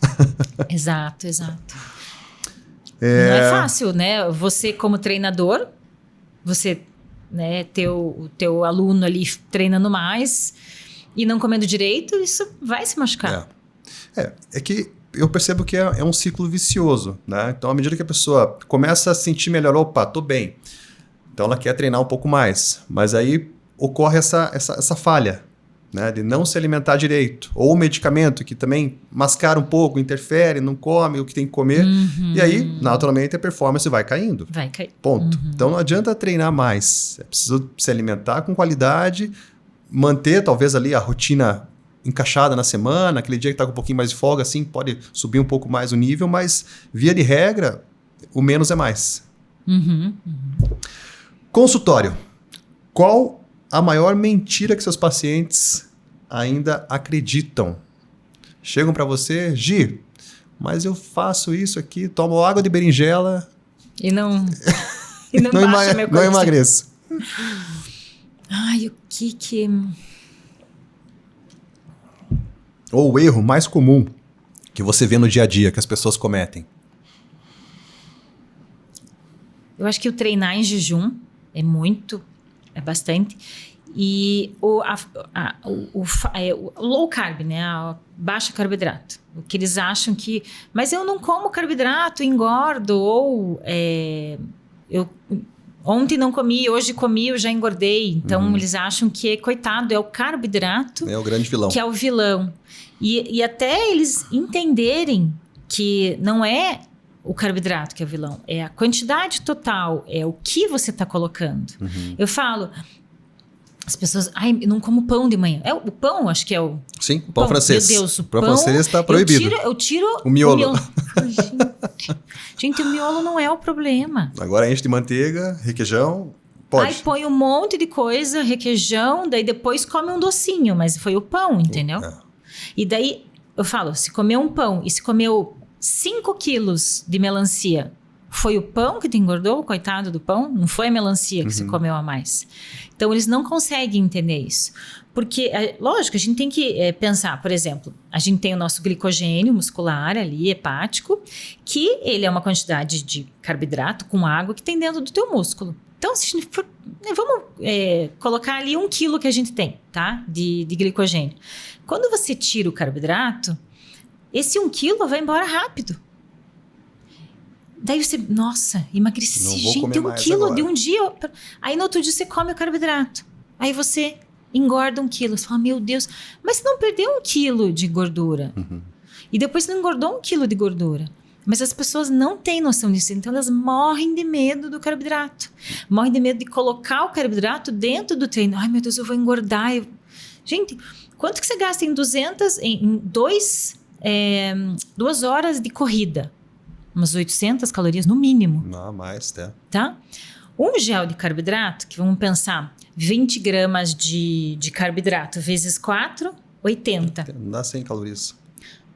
Exato. Não é fácil, né? Você como treinador, você, né, ter o teu aluno ali treinando mais e não comendo direito, isso vai se machucar. É que eu percebo que é um ciclo vicioso, né? Então, à medida que a pessoa começa a sentir melhor, tô bem. Então, ela quer treinar um pouco mais. Mas aí ocorre essa falha, né? De não se alimentar direito. Ou o medicamento, que também mascara um pouco, interfere, não come o que tem que comer. E aí, naturalmente, a performance vai caindo. Vai cair. Ponto. Então, não adianta treinar mais. É preciso se alimentar com qualidade, manter, talvez, ali a rotina encaixada na semana, aquele dia que está com um pouquinho mais de folga, assim, pode subir um pouco mais o nível, mas, via de regra, o menos é mais. Consultório. Qual a maior mentira que seus pacientes ainda acreditam? Chegam para você, Gi, mas eu faço isso aqui, tomo água de berinjela... E não baixa meu não emagreço. Ai, o que... Ou o erro mais comum que você vê no dia a dia, que as pessoas cometem? Eu acho que o treinar em jejum é bastante. E o low carb, né? A baixa carboidrato. O que eles acham que... Mas eu não como carboidrato, engordo. Ou eu ontem não comi, hoje comi, eu já engordei. Então, eles acham que, coitado, é o carboidrato... É o grande vilão. Que é o vilão. E até eles entenderem que não é o carboidrato que é o vilão, é a quantidade total, é o que você está colocando. Eu falo, as pessoas, eu não como pão de manhã. O pão, acho que é o... Sim, pão francês. Meu Deus, o pão francês está proibido. Eu tiro o miolo. Gente, o miolo não é o problema. Agora enche de manteiga, requeijão, pode. Aí põe um monte de coisa, requeijão, daí depois come um docinho, mas foi o pão, entendeu? E daí, eu falo, se comeu um pão e se comeu 5 quilos de melancia, foi o pão que te engordou, coitado do pão? Não foi a melancia que você comeu a mais. Então, eles não conseguem entender isso. Porque, lógico, a gente tem que pensar, por exemplo, a gente tem o nosso glicogênio muscular ali, hepático, que ele é uma quantidade de carboidrato com água que tem dentro do teu músculo. Então, se a gente for, vamos colocar ali 1 quilo que a gente tem, tá? De glicogênio. Quando você tira o carboidrato, esse 1 quilo vai embora rápido. Daí você, nossa, emagreci, gente, 1 quilo agora. De um dia. Aí no outro dia você come o carboidrato. Aí você engorda 1 quilo. Você fala, meu Deus, mas você não perdeu 1 quilo de gordura. E depois você não engordou 1 quilo de gordura. Mas as pessoas não têm noção disso. Então elas morrem de medo do carboidrato. Morrem de medo de colocar o carboidrato dentro do treino. Ai, meu Deus, eu vou engordar. Gente, quanto que você gasta em 2 horas de corrida? Umas 800 calorias no mínimo. Não, mais, tá? Um gel de carboidrato, que vamos pensar, 20 gramas de carboidrato vezes 4, 80. Não dá 100 calorias.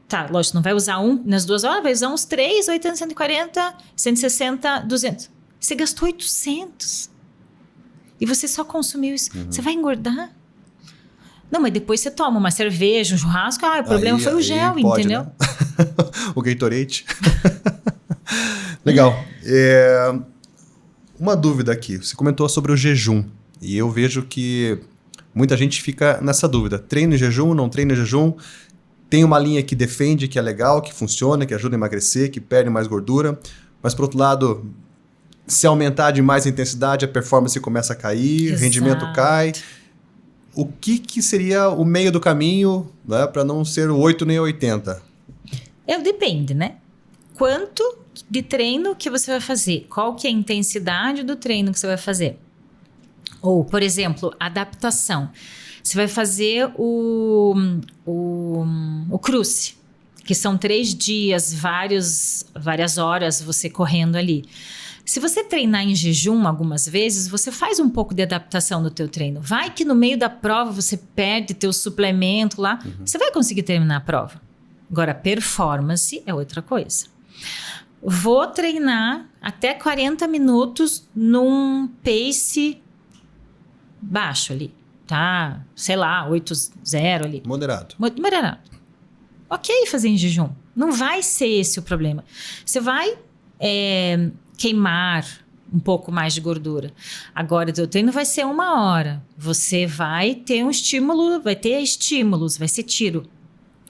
Tá, lógico, não vai usar nas 2 horas, vai usar uns 3, 80, 140, 160, 200. Você gastou 800. E você só consumiu isso. Você vai engordar? Não, mas depois você toma uma cerveja, um churrasco. O problema foi o gel, pode, entendeu? Né? O Gatorade. Legal. Uma dúvida aqui. Você comentou sobre o jejum. E eu vejo que muita gente fica nessa dúvida. Treino em jejum, não treino em jejum? Tem uma linha que defende que é legal, que funciona, que ajuda a emagrecer, que perde mais gordura. Mas, por outro lado, se aumentar demais a intensidade, a performance começa a cair, o rendimento cai. o que seria o meio do caminho, né, para não ser o 8 nem 80? Depende, né? Quanto de treino que você vai fazer? Qual que é a intensidade do treino que você vai fazer? Ou, por exemplo, adaptação. Você vai fazer o cruise, que são 3 dias, várias horas você correndo ali. Se você treinar em jejum algumas vezes, você faz um pouco de adaptação no teu treino. Vai que no meio da prova você perde teu suplemento lá, você vai conseguir terminar a prova. Agora, performance é outra coisa. Vou treinar até 40 minutos num pace baixo ali, tá? Sei lá, 8-0 ali. Moderado. Moderado. Ok fazer em jejum. Não vai ser esse o problema. Você vai queimar um pouco mais de gordura. Agora, o teu treino vai ser 1 hora. Você vai ter um estímulo, vai ter estímulos, vai ser tiro.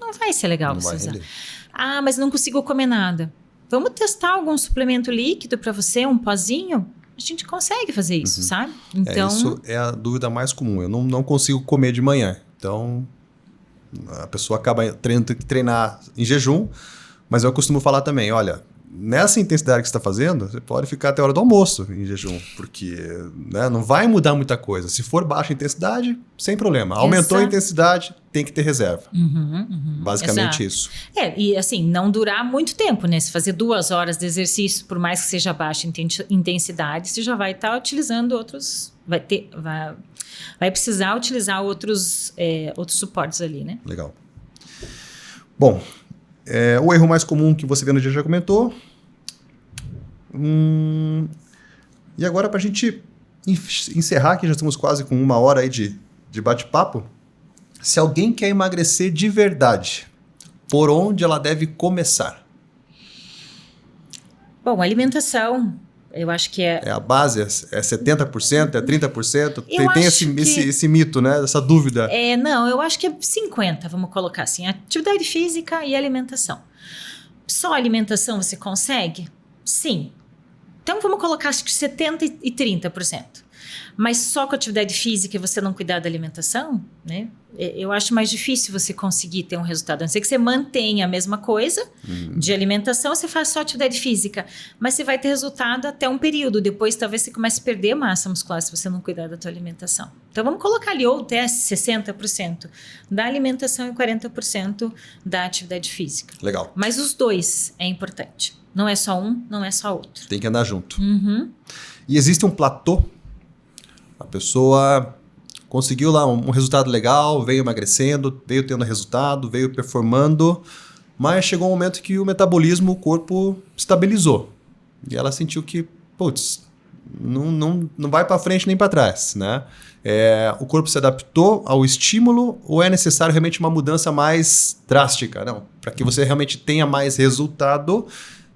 Não vai ser legal Não você vai usar. render. Ah, mas não consigo comer nada. Vamos testar algum suplemento líquido para você, um pozinho? A gente consegue fazer isso, sabe? Então, Isso é a dúvida mais comum. Eu não consigo comer de manhã. Então, a pessoa acaba tendo que treinar em jejum, mas eu costumo falar também, olha, nessa intensidade que você está fazendo, você pode ficar até a hora do almoço em jejum, porque né, não vai mudar muita coisa. Se for baixa intensidade, sem problema. Aumentou a intensidade, tem que ter reserva. Basicamente isso. E assim, não durar muito tempo, né? Se fazer 2 horas de exercício, por mais que seja baixa intensidade, você já vai estar utilizando outros... Vai precisar utilizar outros suportes ali, né? Legal. Bom, o erro mais comum que você vê no dia já comentou. E agora, para a gente encerrar, que já estamos quase com 1 hora aí de bate-papo, se alguém quer emagrecer de verdade, por onde ela deve começar? Bom, alimentação, eu acho que É a base? É 70%? É 30%? Eu Tem acho esse mito, né? Essa dúvida. Não, eu acho que é 50%, vamos colocar assim. Atividade física e alimentação. Só alimentação você consegue? Sim. Então vamos colocar acho que 70% e 30%. Mas só com atividade física e você não cuidar da alimentação, né? Eu acho mais difícil você conseguir ter um resultado. A não ser que você mantenha a mesma coisa de alimentação, você faz só atividade física. Mas você vai ter resultado até um período. Depois talvez você comece a perder massa muscular se você não cuidar da tua alimentação. Então vamos colocar ali ou até 60% da alimentação e 40% da atividade física. Legal. Mas os dois é importante. Não é só um, não é só outro. Tem que andar junto. E existe um platô? A pessoa conseguiu lá um resultado legal, veio emagrecendo, veio tendo resultado, veio performando, mas chegou um momento que o metabolismo, o corpo estabilizou. E ela sentiu que, putz, não vai para frente nem para trás, né? O corpo se adaptou ao estímulo ou é necessário realmente uma mudança mais drástica? Não, para que você realmente tenha mais resultado,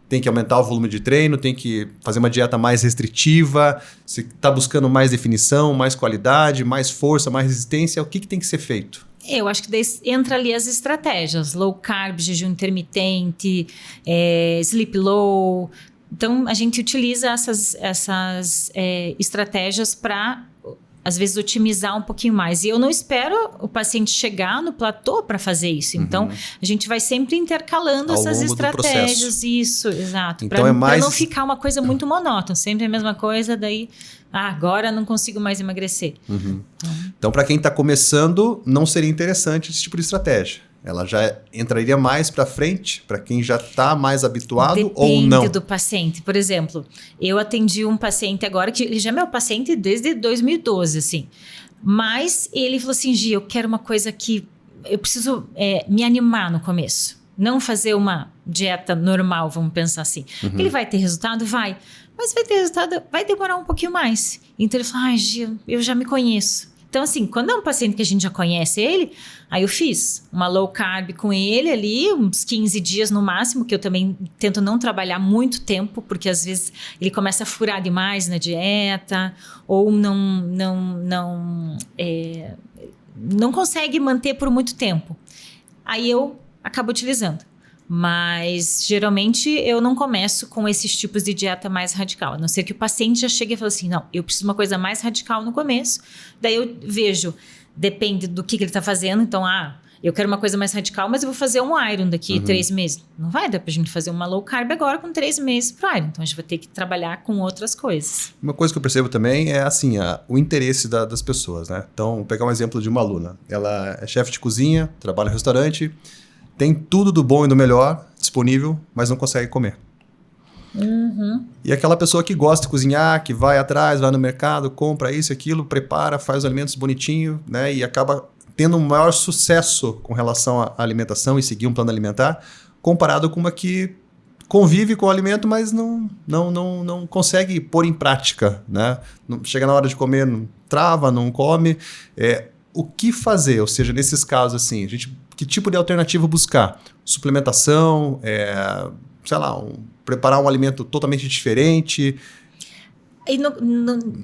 tem que aumentar o volume de treino, tem que fazer uma dieta mais restritiva, se está buscando mais definição, mais qualidade, mais força, mais resistência, o que tem que ser feito? Eu acho que daí entra ali as estratégias, low carb, jejum intermitente, sleep low. Então, a gente utiliza essas estratégias para, às vezes, otimizar um pouquinho mais. E eu não espero o paciente chegar no platô para fazer isso. Então, a gente vai sempre intercalando essas estratégias. Isso, exato. Então, para não ficar uma coisa muito monótona. Sempre a mesma coisa, daí... agora não consigo mais emagrecer. Então, para quem está começando, não seria interessante esse tipo de estratégia. Ela já entraria mais para frente, para quem já está mais habituado ou não? Depende do paciente. Por exemplo, eu atendi um paciente agora, que ele já é meu paciente desde 2012, assim. Mas ele falou assim, Gia, eu quero uma coisa que eu preciso me animar no começo. Não fazer uma dieta normal, vamos pensar assim. Ele vai ter resultado? Vai. Mas vai ter resultado, vai demorar um pouquinho mais. Então ele falou, Gia, eu já me conheço. Então assim, quando é um paciente que a gente já conhece ele, aí eu fiz uma low carb com ele ali, uns 15 dias no máximo, que eu também tento não trabalhar muito tempo, porque às vezes ele começa a furar demais na dieta, ou não consegue manter por muito tempo. Aí eu acabo utilizando. Mas, geralmente, eu não começo com esses tipos de dieta mais radical. A não ser que o paciente já chegue e fale assim, não, eu preciso de uma coisa mais radical no começo. Daí eu vejo, depende do que ele está fazendo. Então, eu quero uma coisa mais radical, mas eu vou fazer um iron daqui 3 meses. Não vai dar pra gente fazer uma low carb agora com 3 meses pro iron. Então, a gente vai ter que trabalhar com outras coisas. Uma coisa que eu percebo também é, assim, o interesse das pessoas, né? Então, vou pegar um exemplo de uma aluna. Ela é chefe de cozinha, trabalha no restaurante, tem tudo do bom e do melhor disponível, mas não consegue comer. E aquela pessoa que gosta de cozinhar, que vai atrás, vai no mercado, compra isso e aquilo, prepara, faz os alimentos bonitinho, né? E acaba tendo um maior sucesso com relação à alimentação e seguir um plano alimentar, comparado com uma que convive com o alimento, mas não consegue pôr em prática, né? Chega na hora de comer, não trava, não come. O que fazer? Ou seja, nesses casos, assim, que tipo de alternativa buscar? Suplementação, sei lá, preparar um alimento totalmente diferente. E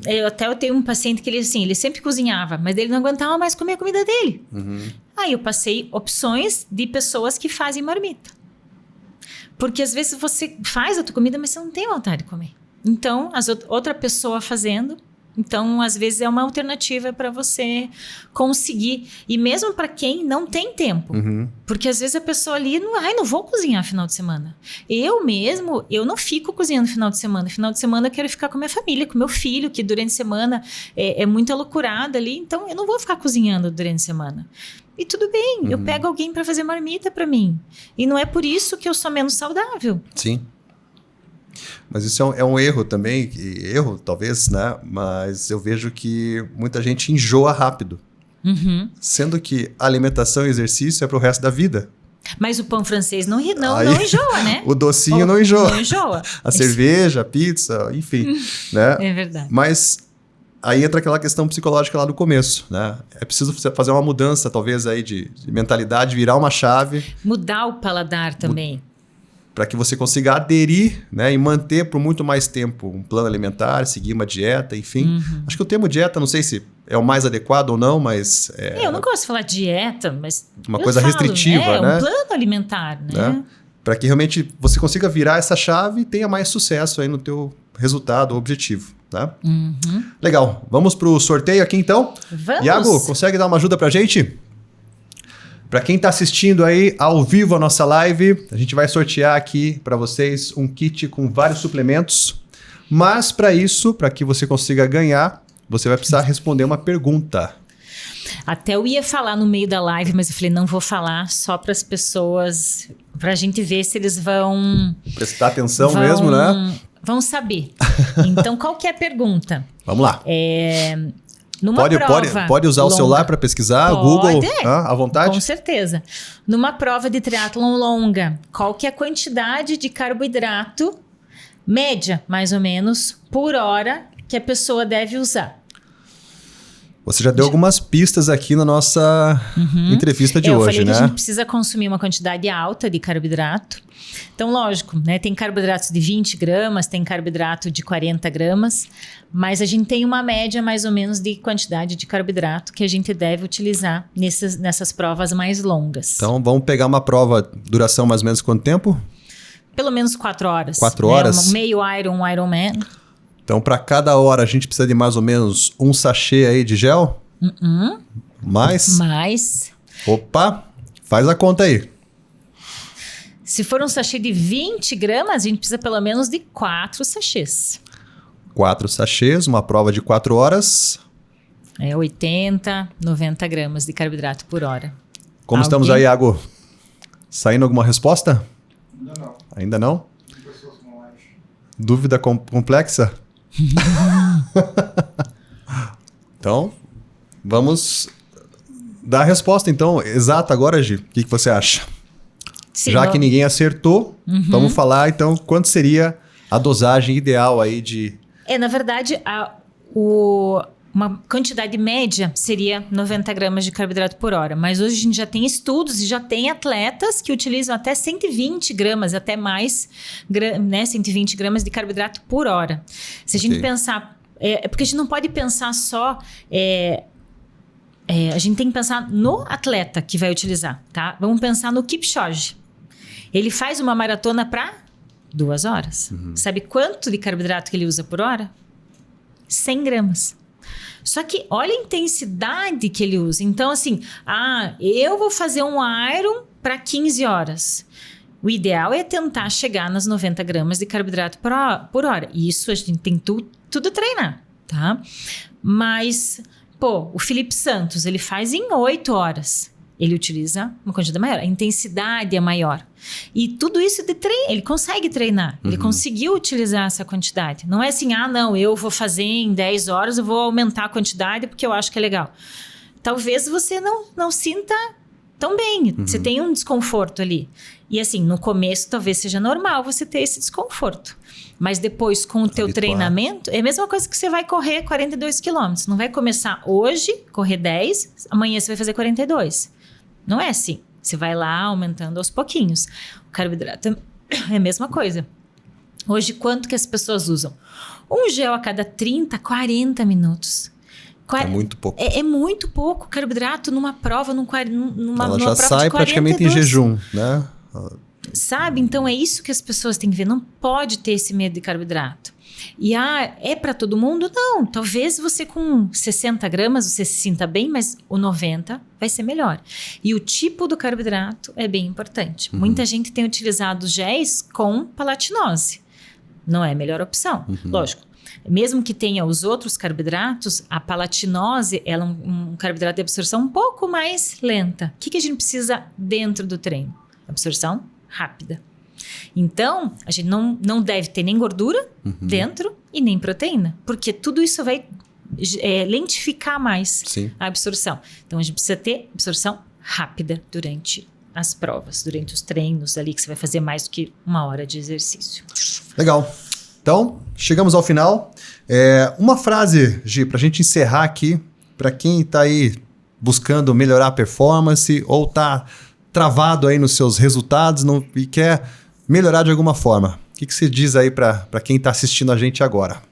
eu tenho um paciente que ele sempre cozinhava, mas ele não aguentava mais comer a comida dele. Aí eu passei opções de pessoas que fazem marmita. Porque às vezes você faz a tua comida, mas você não tem vontade de comer. Então, outra pessoa fazendo... Então, às vezes, é uma alternativa para você conseguir. E mesmo para quem não tem tempo. Porque, às vezes, a pessoa ali... não vou cozinhar final de semana. Eu não fico cozinhando final de semana. Final de semana eu quero ficar com a minha família, com meu filho, que durante a semana é muita loucurada ali. Então, eu não vou ficar cozinhando durante a semana. E tudo bem, eu pego alguém para fazer marmita para mim. E não é por isso que eu sou menos saudável. Sim. Mas isso é um erro também, erro talvez, né? Mas eu vejo que muita gente enjoa rápido. Sendo que alimentação e exercício é para o resto da vida. Mas o pão francês não enjoa, né? O docinho não enjoa. Não enjoa. A cerveja, a pizza, enfim. Né? É verdade. Mas aí entra aquela questão psicológica lá do começo, né? É preciso fazer uma mudança, talvez, aí de mentalidade, virar uma chave. Mudar o paladar também. Para que você consiga aderir, né, e manter por muito mais tempo um plano alimentar, seguir uma dieta, enfim. Acho que o termo dieta, não sei se é o mais adequado ou não, mas... Eu não gosto de falar dieta, mas... Uma coisa restritiva, né? É um plano alimentar, né? Para que realmente você consiga virar essa chave e tenha mais sucesso aí no teu resultado ou objetivo, tá? Legal. Vamos para o sorteio aqui, então? Vamos! Iago, consegue dar uma ajuda para a gente? Para quem está assistindo aí ao vivo a nossa live, a gente vai sortear aqui para vocês um kit com vários suplementos. Mas para isso, para que você consiga ganhar, você vai precisar responder uma pergunta. Até eu ia falar no meio da live, mas eu falei, não vou falar só para as pessoas, para a gente ver se eles vão... Prestar atenção mesmo, né? Vão saber. Então, qual que é a pergunta? Vamos lá. Pode usar o celular para pesquisar, Google, à vontade? Com certeza. Numa prova de triatlon longa, qual que é a quantidade de carboidrato, média, mais ou menos, por hora que a pessoa deve usar? Você já deu algumas pistas aqui na nossa entrevista de hoje, eu falei né? que a gente precisa consumir uma quantidade alta de carboidrato. Então, lógico, né? Tem carboidratos de 20 gramas, tem carboidrato de 40 gramas, mas a gente tem uma média mais ou menos de quantidade de carboidrato que a gente deve utilizar nessas provas mais longas. Então, vamos pegar uma prova, duração mais ou menos quanto tempo? Pelo menos 4 horas. 4 horas? Um meio Iron, um Ironman. Então, para cada hora, a gente precisa de mais ou menos um sachê aí de gel? Mais? Mais. Opa, faz a conta aí. Se for um sachê de 20 gramas, a gente precisa pelo menos de 4 sachês. 4 sachês, uma prova de 4 horas. 80, 90 gramas de carboidrato por hora. Como estamos aí, Iago? Saindo alguma resposta? Ainda não. Ainda não? Dúvida complexa? Então, vamos dar a resposta, então, exata agora, Gi. O que você acha? Sim, já que ninguém acertou, vamos falar, então, quanto seria a dosagem ideal aí de... Na verdade, uma quantidade média seria 90 gramas de carboidrato por hora. Mas hoje a gente já tem estudos e já tem atletas que utilizam até 120 gramas, até mais, né, 120 gramas de carboidrato por hora. Se a gente pensar... porque a gente não pode pensar só... a gente tem que pensar no atleta que vai utilizar, tá? Vamos pensar no Kipchoge. Ele faz uma maratona para 2 horas. Sabe quanto de carboidrato que ele usa por hora? 100 gramas. Só que olha a intensidade que ele usa. Então, assim, eu vou fazer um Iron para 15 horas. O ideal é tentar chegar nas 90 gramas de carboidrato por hora. E isso a gente tem tudo treinar, tá? Mas, o Felipe Santos, ele faz em 8 horas. Ele utiliza uma quantidade maior, a intensidade é maior. E tudo isso de treino, ele consegue treinar. Ele conseguiu utilizar essa quantidade. Não é assim, não, eu vou fazer em 10 horas, eu vou aumentar a quantidade porque eu acho que é legal. Talvez você não sinta tão bem. Você tem um desconforto ali. E assim, no começo talvez seja normal você ter esse desconforto. Mas depois, com o teu treinamento, é a mesma coisa que você vai correr 42 quilômetros. Não vai começar hoje, correr 10, amanhã você vai fazer 42. Não é assim. Você vai lá aumentando aos pouquinhos. O carboidrato é a mesma coisa. Hoje, quanto que as pessoas usam? Um gel a cada 30, 40 minutos. É muito pouco. É muito pouco carboidrato numa prova, numa Ela já prova sai de 42. praticamente em jejum, né? Sabe? Então é isso que as pessoas têm que ver. Não pode ter esse medo de carboidrato. E é para todo mundo? Não. Talvez você com 60 gramas você se sinta bem, mas o 90 vai ser melhor. E o tipo do carboidrato é bem importante. Muita gente tem utilizado géis com palatinose. Não é a melhor opção. Lógico. Mesmo que tenha os outros carboidratos, a palatinose ela é um carboidrato de absorção um pouco mais lenta. O que a gente precisa dentro do treino? Absorção rápida. Então, a gente não deve ter nem gordura dentro e nem proteína, porque tudo isso vai lentificar mais a absorção. Então, a gente precisa ter absorção rápida durante as provas, durante os treinos ali, que você vai fazer mais do que 1 hora de exercício. Legal. Então, chegamos ao final. Uma frase, Gi, para a gente encerrar aqui, para quem está aí buscando melhorar a performance ou está travado aí nos seus resultados e quer melhorar de alguma forma. O que você diz aí para quem está assistindo a gente agora?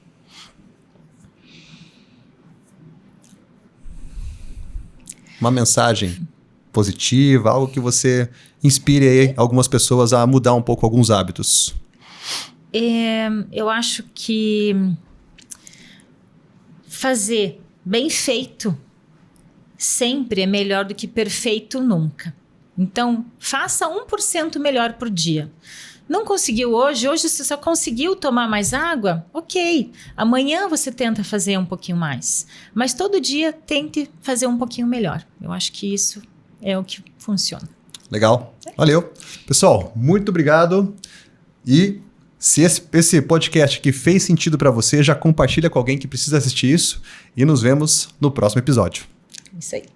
Uma mensagem positiva, algo que você inspire aí algumas pessoas a mudar um pouco alguns hábitos. Eu acho que fazer bem feito sempre é melhor do que perfeito nunca. Então, faça 1% melhor por dia. Não conseguiu hoje você só conseguiu tomar mais água? Ok. Amanhã você tenta fazer um pouquinho mais. Mas todo dia tente fazer um pouquinho melhor. Eu acho que isso é o que funciona. Legal. Valeu. Pessoal, muito obrigado. E se esse podcast aqui fez sentido para você, já compartilha com alguém que precisa assistir isso. E nos vemos no próximo episódio. Isso aí.